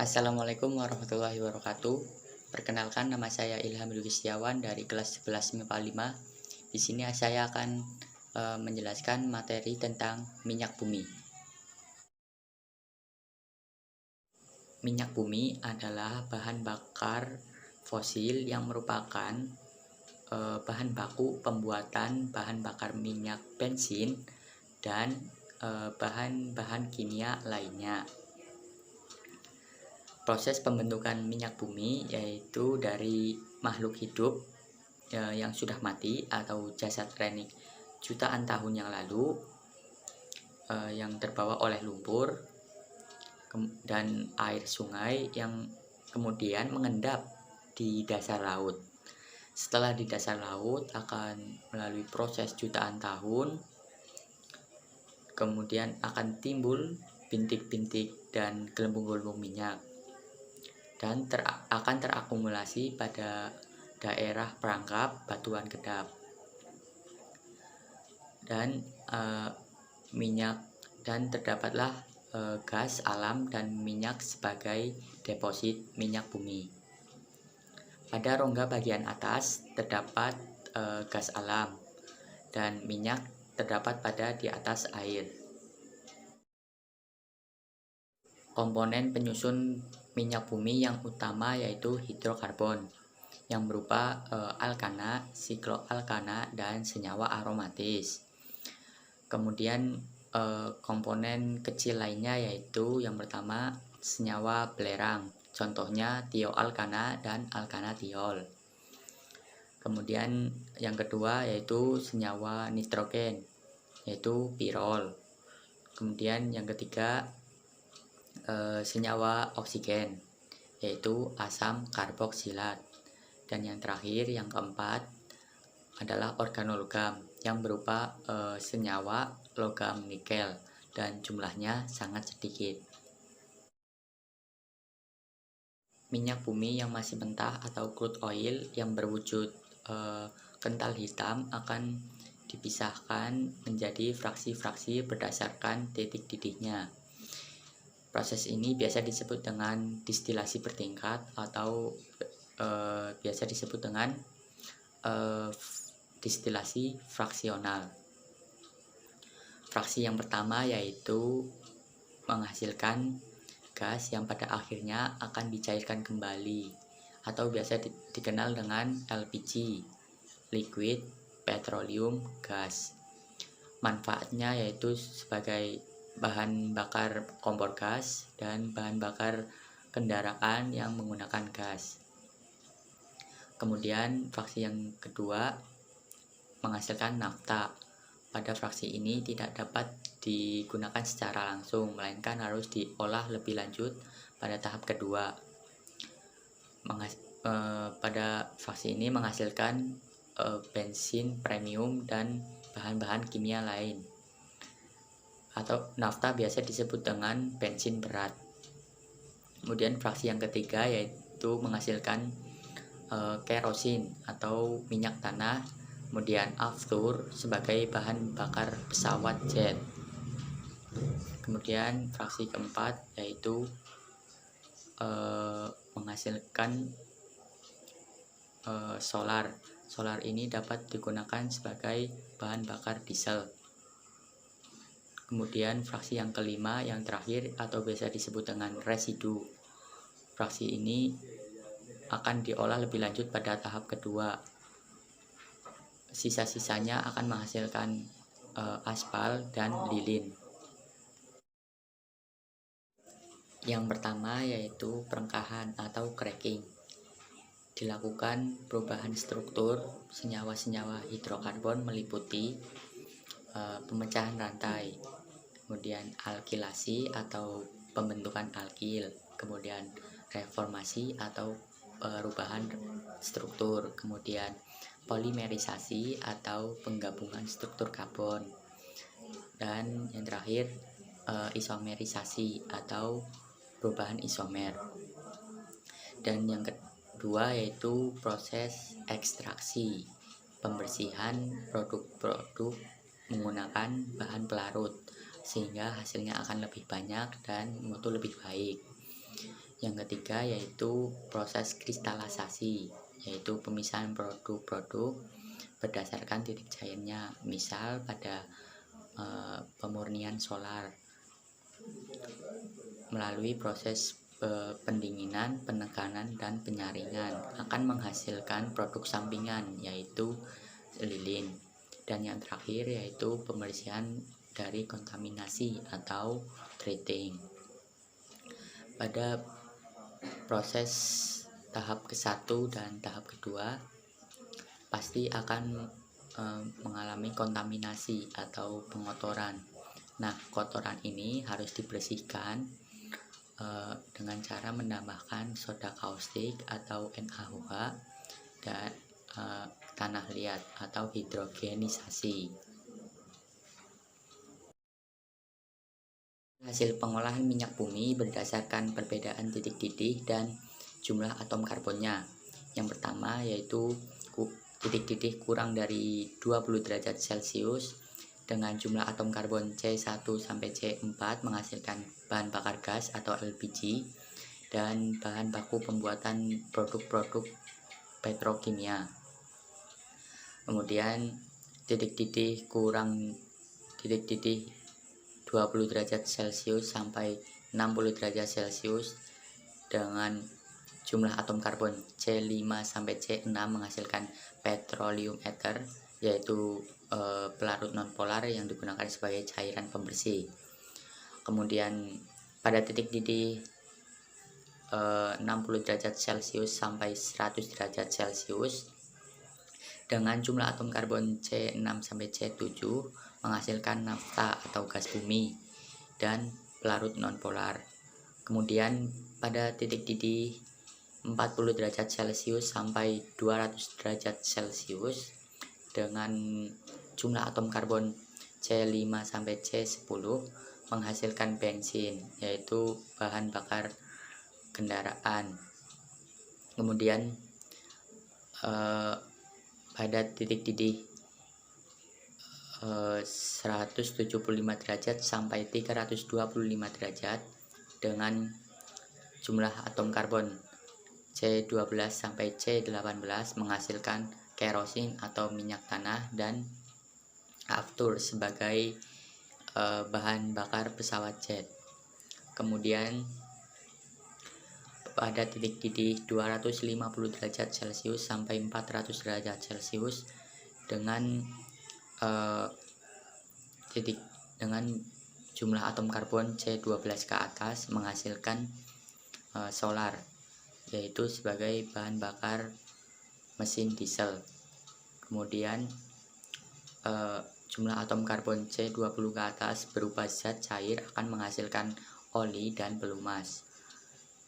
Assalamualaikum warahmatullahi wabarakatuh. Perkenalkan, nama saya Ilham Dwi Setiawan dari kelas 11 MIPA 5. Di sini saya akan menjelaskan materi tentang minyak bumi. Minyak bumi adalah bahan bakar fosil yang merupakan bahan baku pembuatan bahan bakar minyak bensin dan bahan-bahan kimia lainnya. Proses pembentukan minyak bumi yaitu dari makhluk hidup yang sudah mati atau jasad renik jutaan tahun yang lalu yang terbawa oleh lumpur dan air sungai yang kemudian mengendap di dasar laut. Setelah di dasar laut akan melalui proses jutaan tahun, kemudian akan timbul bintik-bintik dan gelembung-gelembung minyak dan akan terakumulasi pada daerah perangkap batuan kedap dan minyak, dan terdapatlah gas alam dan minyak sebagai deposit minyak bumi. Pada rongga bagian atas terdapat gas alam dan minyak terdapat pada di atas air. Komponen penyusun minyak bumi yang utama yaitu hidrokarbon yang berupa alkana, sikloalkana, dan senyawa aromatis. Kemudian komponen kecil lainnya yaitu yang pertama senyawa belerang, contohnya tioalkana dan alkana tiol. Kemudian yang kedua yaitu senyawa nitrogen yaitu pirol. Kemudian yang ketiga senyawa oksigen yaitu asam karboksilat. Dan yang terakhir, yang keempat adalah organologam yang berupa senyawa logam nikel dan jumlahnya sangat sedikit. Minyak bumi yang masih mentah atau crude oil yang berwujud kental hitam akan dipisahkan menjadi fraksi-fraksi berdasarkan titik didihnya. Proses ini biasa disebut dengan distilasi bertingkat atau biasa disebut dengan distilasi fraksional. Fraksi yang pertama yaitu menghasilkan gas yang pada akhirnya akan dicairkan kembali atau biasa dikenal dengan LPG, liquid petroleum gas. Manfaatnya yaitu sebagai bahan bakar kompor gas dan bahan bakar kendaraan yang menggunakan gas. Kemudian fraksi yang kedua menghasilkan nafta. Pada fraksi ini tidak dapat digunakan secara langsung, melainkan harus diolah lebih lanjut pada tahap kedua. Pada fraksi ini menghasilkan bensin premium dan bahan-bahan kimia lain. Atau nafta biasa disebut dengan bensin berat. Kemudian fraksi yang ketiga yaitu menghasilkan kerosin atau minyak tanah, kemudian aftur sebagai bahan bakar pesawat jet. Kemudian fraksi keempat yaitu menghasilkan solar. Solar ini dapat digunakan sebagai bahan bakar diesel. Kemudian fraksi yang kelima, yang terakhir atau biasa disebut dengan residu. Fraksi ini akan diolah lebih lanjut pada tahap kedua. Sisa-sisanya akan menghasilkan aspal dan lilin. Yang pertama yaitu perengkahan atau cracking. Dilakukan perubahan struktur senyawa-senyawa hidrokarbon meliputi pemecahan rantai, kemudian alkilasi atau pembentukan alkil, kemudian reformasi atau perubahan struktur, kemudian polimerisasi atau penggabungan struktur karbon, dan yang terakhir isomerisasi atau perubahan isomer. Dan yang kedua yaitu proses ekstraksi, pembersihan produk-produk menggunakan bahan pelarut sehingga hasilnya akan lebih banyak dan mutu lebih baik. Yang ketiga yaitu proses kristalisasi, yaitu pemisahan produk-produk berdasarkan titik cairnya, misal pada pemurnian solar melalui proses pendinginan, penekanan, dan penyaringan akan menghasilkan produk sampingan yaitu lilin. Dan yang terakhir yaitu pembersihan dari kontaminasi atau treating. Pada proses tahap ke-1 dan tahap kedua pasti akan mengalami kontaminasi atau pengotoran. Nah, kotoran ini harus dibersihkan dengan cara menambahkan soda kaustik atau NaOH dan tanah liat atau hidrogenisasi. Hasil pengolahan minyak bumi berdasarkan perbedaan titik didih dan jumlah atom karbonnya. Yang pertama yaitu titik didih kurang dari 20 derajat Celcius dengan jumlah atom karbon C1 sampai C4 menghasilkan bahan bakar gas atau LPG dan bahan baku pembuatan produk-produk petrokimia. Kemudian titik didih 20 derajat Celcius sampai 60 derajat Celcius dengan jumlah atom karbon C5 sampai C6 menghasilkan petroleum ether, yaitu pelarut nonpolar yang digunakan sebagai cairan pembersih. Kemudian pada titik didih 60 derajat Celcius sampai 100 derajat Celcius dengan jumlah atom karbon C6 sampai C7 menghasilkan nafta atau gas bumi dan pelarut nonpolar. Kemudian pada titik didih 40 derajat Celcius sampai 200 derajat Celcius dengan jumlah atom karbon C5 sampai C10 menghasilkan bensin, yaitu bahan bakar kendaraan. Kemudian pada titik didih 175 derajat sampai 325 derajat dengan jumlah atom karbon C12 sampai C18 menghasilkan kerosin atau minyak tanah dan aftur sebagai bahan bakar pesawat jet. Kemudian pada titik didih 250 derajat Celcius sampai 400 derajat Celcius dengan jumlah atom karbon C12 ke atas menghasilkan solar, yaitu sebagai bahan bakar mesin diesel. Kemudian jumlah atom karbon C20 ke atas berupa zat cair akan menghasilkan oli dan pelumas.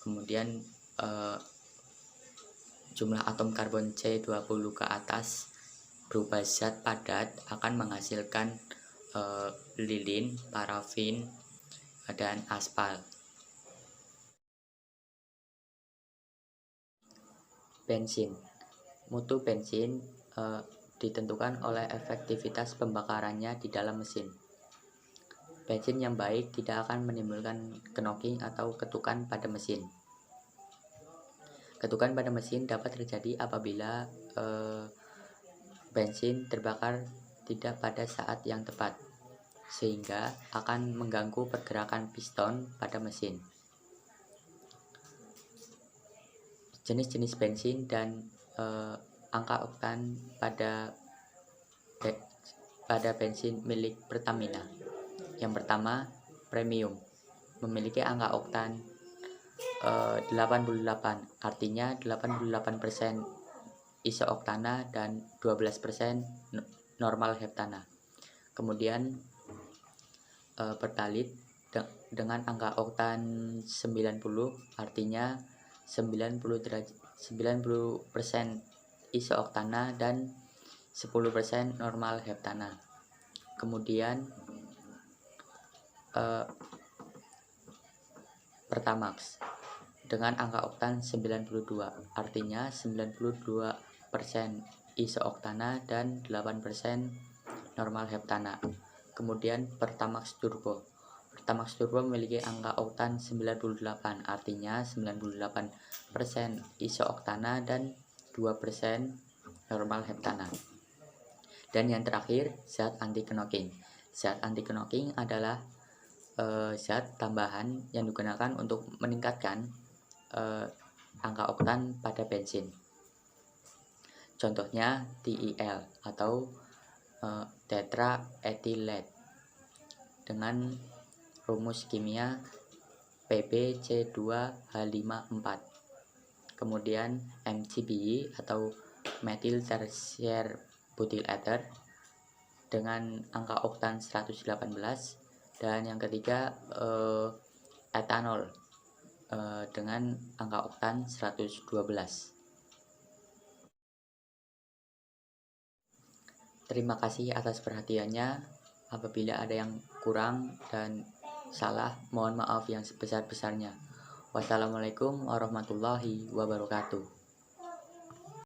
Kemudian jumlah atom karbon C20 ke atas berupa zat padat akan menghasilkan lilin, parafin, dan aspal. Bensin. Mutu bensin ditentukan oleh efektivitas pembakarannya di dalam mesin. Bensin yang baik tidak akan menimbulkan knocking atau ketukan pada mesin. Ketukan pada mesin dapat terjadi apabila bensin terbakar tidak pada saat yang tepat, sehingga akan mengganggu pergerakan piston pada mesin. Jenis-jenis bensin dan angka oktan pada bensin milik Pertamina. Yang pertama, premium, memiliki angka oktan 88, artinya 88% iso-oktana dan 12% normal heptana. Kemudian Pertalite dengan angka oktan 90, artinya 90% iso-oktana dan 10% normal heptana. Kemudian Pertamax dengan angka oktan 92, artinya 92% iso-oktana dan 8% normal heptana. Kemudian Pertamax Turbo. Tamax Turbo memiliki angka oktan 98, artinya 98% isooktana dan 2% normal heptana. Dan yang terakhir, zat anti knocking. Zat anti knocking adalah zat tambahan yang digunakan untuk meningkatkan angka oktan pada bensin. Contohnya TEL atau tetraethylate dengan rumus kimia PbC2H54. Kemudian MTBE atau methyl tertiary butyl ether dengan angka oktan 118, dan yang ketiga etanol dengan angka oktan 112. Terima kasih atas perhatiannya. Apabila ada yang kurang dan salah, mohon maaf yang sebesar-besarnya. Wassalamualaikum warahmatullahi wabarakatuh.